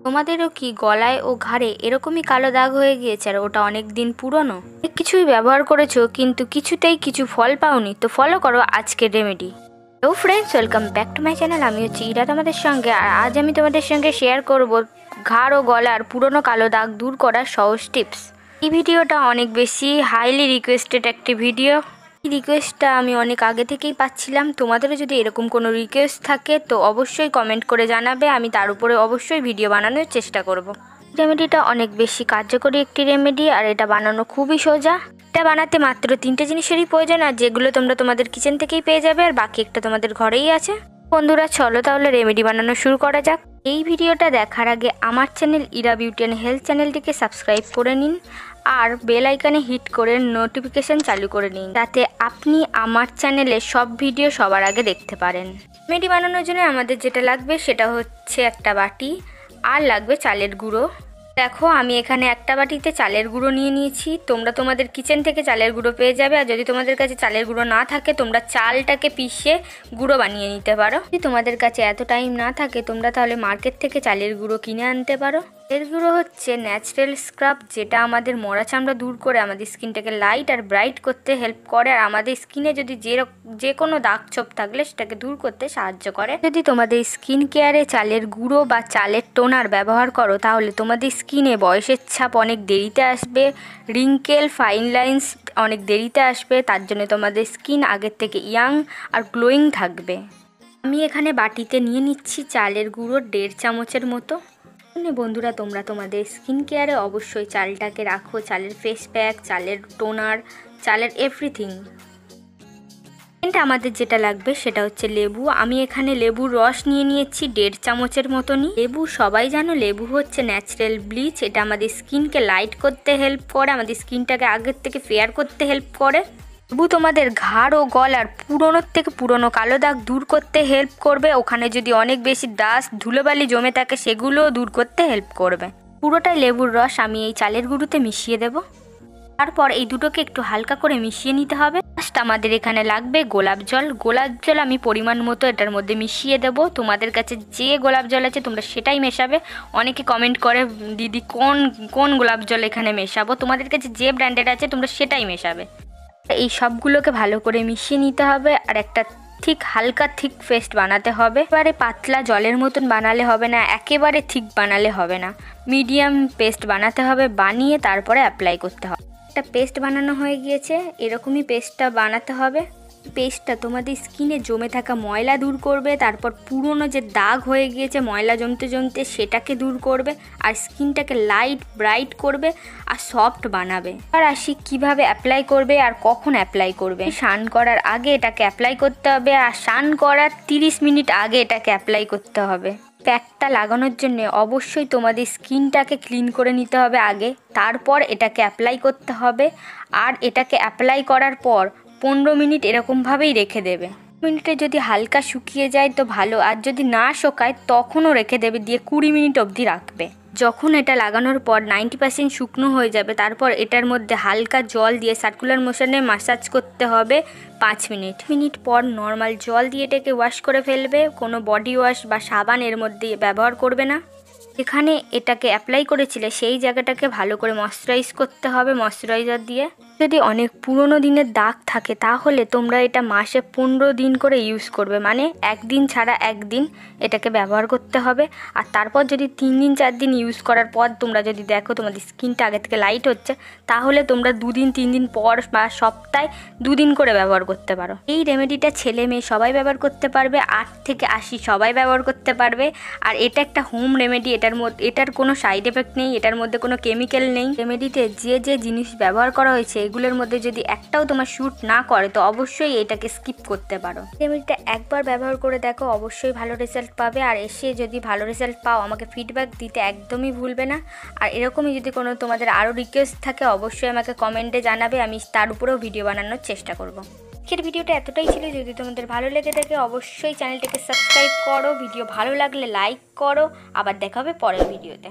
তোমাদেরও কি গলায় ও ঘাড়ে এরকমই কালো দাগ হয়ে গিয়েছে আর ওটা অনেক দিন পুরনো? অনেক কিছুই ব্যবহার করেছো কিন্তু কিছুতেই কিছু ফল পাওনি, তো ফলো করো আজকের remedy. Hello friends, welcome back to my channel. আমি হচ্ছে ইরা তোমাদের সঙ্গে, আর আজ আমি তোমাদের সঙ্গে শেয়ার করব ঘাড় ও গলার পুরনো কালো দাগ দূর করার সহজ টিপস। এই ভিডিওটা অনেক বেশি হাইলি রিকোয়েস্টেড একটি ভিডিও। এই রিকোয়েস্টটা আমি অনেক আগে থেকেই পাচ্ছিলাম। তোমাদেরও যদি এরকম কোনো রিকোয়েস্ট থাকে তো অবশ্যই কমেন্ট করে জানাবে, আমি তার উপরে অবশ্যই ভিডিও বানানোর চেষ্টা করব। রেমেডিটা অনেক বেশি কার্যকরী একটি রেমেডি, আর এটা বানানো খুবই সোজা। এটা বানাতে মাত্র 3টে জিনিসেরই প্রয়োজন, আর যেগুলো তোমরা তোমাদের কিচেন থেকেই পেয়ে যাবে, আর বাকি একটা তোমাদের ঘরেই আছে। বন্ধুরা চলো তাহলে রেমেডি বানানো শুরু করা যাক। এই ভিডিওটা দেখার আগে আমার channel Ira beauty and health চ্যানেলটিকে সাবস্ক্রাইব করে নিন, আর বেল আইকনে হিট করে নোটিফিকেশন চালু করে নিন, যাতে আপনি আমার চ্যানেলে সব ভিডিও সবার আগে দেখতে পারেন। রেমেডি বানানোর জন্য আমাদের যেটা লাগবে সেটা হচ্ছে একটা বাটি, আর লাগবে চালের গুঁড়ো। দেখো আমি এখানে একটা বাটিতে চালের গুঁড়ো নিয়ে নিয়েছি। তোমরা তোমাদের কিচেন থেকে চালের গুঁড়ো পেয়ে যাবে, আর যদি তোমাদের কাছে চালের গুঁড়ো না থাকে তোমরা চালটাকে পিষে গুঁড়ো বানিয়ে নিতে পারো। যদি তোমাদের কাছে এত টাইম না থাকে তোমরা তাহলে মার্কেট থেকে চালের গুঁড়ো কিনে আনতে পারো। চালের গুঁড়ো হচ্ছে ন্যাচারাল স্ক্রাব, যেটা আমাদের মরা চামড়া দূর করে আমাদের স্কিনটাকে লাইট আর ব্রাইট করতে হেল্প করে, আর আমাদের স্কিনে যদি যে কোনো দাগ ছোপ থাকলে সেটাকে দূর করতে সাহায্য করে। যদি তোমাদের স্কিন কেয়ারে চালের গুঁড়ো বা চালের টোনার ব্যবহার করো তাহলে তোমাদের স্কিনে বয়সের ছাপ অনেক দেরিতে আসবে, রিঙ্কেল ফাইন লাইন্স অনেক দেরিতে আসবে, তার জন্য তোমাদের স্কিন আগের থেকে ইয়াং আর গ্লোয়িং থাকবে। আমি এখানে বাটিতে নিয়ে নিচ্ছি চালের গুঁড়ো 1.5 চামচের মতো। বন্ধুরা তোমরা তোমাদের স্কিন কেয়ারে অবশ্যই চালটাকে রাখো, চালের ফেস প্যাক, চালের টোনার, চালের এভরিথিং। আমাদের যেটা লাগবে সেটা হচ্ছে লেবু। আমি এখানে লেবুর রস নিয়ে নিয়েছি 1.5 চামচের মতনই। লেবু সবাই জানো লেবু হচ্ছে ন্যাচারাল ব্লিচ, এটা আমাদের স্কিনকে লাইট করতে হেল্প করে, আমাদের স্কিনটাকে আগের থেকে ফেয়ার করতে হেল্প করে। লেবু তোমাদের ঘাড় ও গলার পুরনোর থেকে পুরনো কালো দাগ দূর করতে হেল্প করবে, ওখানে যদি অনেক বেশি ডাস্ট ধুলোবালি জমে থাকে সেগুলোও দূর করতে হেল্প করবে। পুরোটাই লেবুর রস আমি এই চালের গুঁড়োতে মিশিয়ে দেব। তারপর এই দুটোকে একটু হালকা করে মিশিয়ে নিতে হবে। ফার্স্ট আমাদের এখানে লাগবে গোলাপ জল। গোলাপ জল আমি পরিমাণ মতো এটার মধ্যে মিশিয়ে দেব। তোমাদের কাছে যে গোলাপ জল আছে তোমরা সেটাই মেশাবে। অনেকে কমেন্ট করে দিদি কোন গোলাপ জল এখানে মেশাবো, তোমাদের কাছে যে ব্র্যান্ডেড আছে তোমরা সেটাই মেশাবে। এই সবগুলোকে ভালো করে মিশিয়ে নিতে হবে, আর একটা হালকা থিক পেস্ট বানাতে হবে। এবারে পাতলা জলের মতন বানালে হবে না, একেবারে থিক বানালে হবে না, মিডিয়াম পেস্ট বানাতে হবে। বানিয়ে তারপরে অ্যাপ্লাই করতে হবে। একটা পেস্ট বানানো হয়ে গিয়েছে, এরকমই পেস্টটা বানাতে হবে। পেস্টটা তোমাদের স্কিনে জমে থাকা ময়লা দূর করবে, তারপর পুরনো যে দাগ হয়ে গিয়েছে ময়লা জমতে জমতে সেটাকে দূর করবে, আর স্কিনটাকে লাইট ব্রাইট করবে আর সফট বানাবে। আর আসি কিভাবে অ্যাপ্লাই করবে আর কখন অ্যাপ্লাই করবে। স্নান করার আগে এটাকে অ্যাপ্লাই করতে হবে, আর স্নান করার 30 মিনিট আগে এটাকে অ্যাপ্লাই করতে হবে। প্যাকটা লাগানোর জন্য অবশ্যই তোমাদের স্কিনটাকে ক্লিন করে নিতে হবে আগে, তারপর এটাকে অ্যাপ্লাই করতে হবে। আর এটাকে অ্যাপ্লাই করার পর 15 মিনিট এরকমভাবেই রেখে দেবে। মিনিটে যদি হালকা শুকিয়ে যায় তো ভালো, আর যদি না শুকায় তখনও রেখে দেবে, দিয়ে 20 মিনিট অবধি রাখবে। যখন এটা লাগানোর পর 90% শুকনো হয়ে যাবে তারপর এটার মধ্যে হালকা জল দিয়ে সার্কুলার মোশনে ম্যাসাজ করতে হবে 5 মিনিট পর নর্মাল জল দিয়ে এটাকে ওয়াশ করে ফেলবে। কোনো বডি ওয়াশ বা সাবান এর মধ্যে ব্যবহার করবে না। এখানে এটাকে অ্যাপ্লাই করেছিলে সেই জায়গাটাকে ভালো করে ময়শ্চারাইজ করতে হবে ময়শ্চারাইজার দিয়ে। যদি অনেক পুরনো দিনের দাগ থাকে তাহলে তোমরা এটা মাসে 15 দিন করে ইউজ করবে, মানে একদিন ছাড়া একদিন এটাকে ব্যবহার করতে হবে। আর তারপর যদি 3 দিন 4 দিন ইউজ করার পর তোমরা যদি দেখো তোমাদের স্কিনটা আগে থেকে লাইট হচ্ছে তাহলে তোমরা 2 দিন 3 দিন পর বা সপ্তাহে 2 দিন করে ব্যবহার করতে পারো। এই রেমেডিটা ছেলে মেয়ে সবাই ব্যবহার করতে পারবে, 8 থেকে 80 সবাই ব্যবহার করতে পারবে। আর এটা একটা হোম রেমেডি, এটার কোনো সাইড এফেক্ট নেই, এটার মধ্যে কোনো কেমিক্যাল নেই। রেমেডিতে যে জিনিস ব্যবহার করা হয়েছে এগুলোর মধ্যে যদি একটাও তোমার শ্যুট না করে তো অবশ্যই এটাকে স্কিপ করতে পারো। রেমেডিটা একবার ব্যবহার করে দেখো, অবশ্যই ভালো রেজাল্ট পাবে। আর এসে যদি ভালো রেজাল্ট পাও আমাকে ফিডব্যাক দিতে একদমই ভুলবে না। আর এরকমই যদি কোনো তোমাদের আরও রিকোয়েস্ট থাকে অবশ্যই আমাকে কমেন্টে জানাবে, আমি তার উপরেও ভিডিও বানানোর চেষ্টা করব। আজকের ভিডিওটা এতটাই ছিল, যদি তোমাদের ভালো লেগে থাকে অবশ্যই চ্যানেলটাকে সাবস্ক্রাইব করো, ভিডিও ভালো লাগলে লাইক করো। আবার দেখা হবে পরের ভিডিওতে।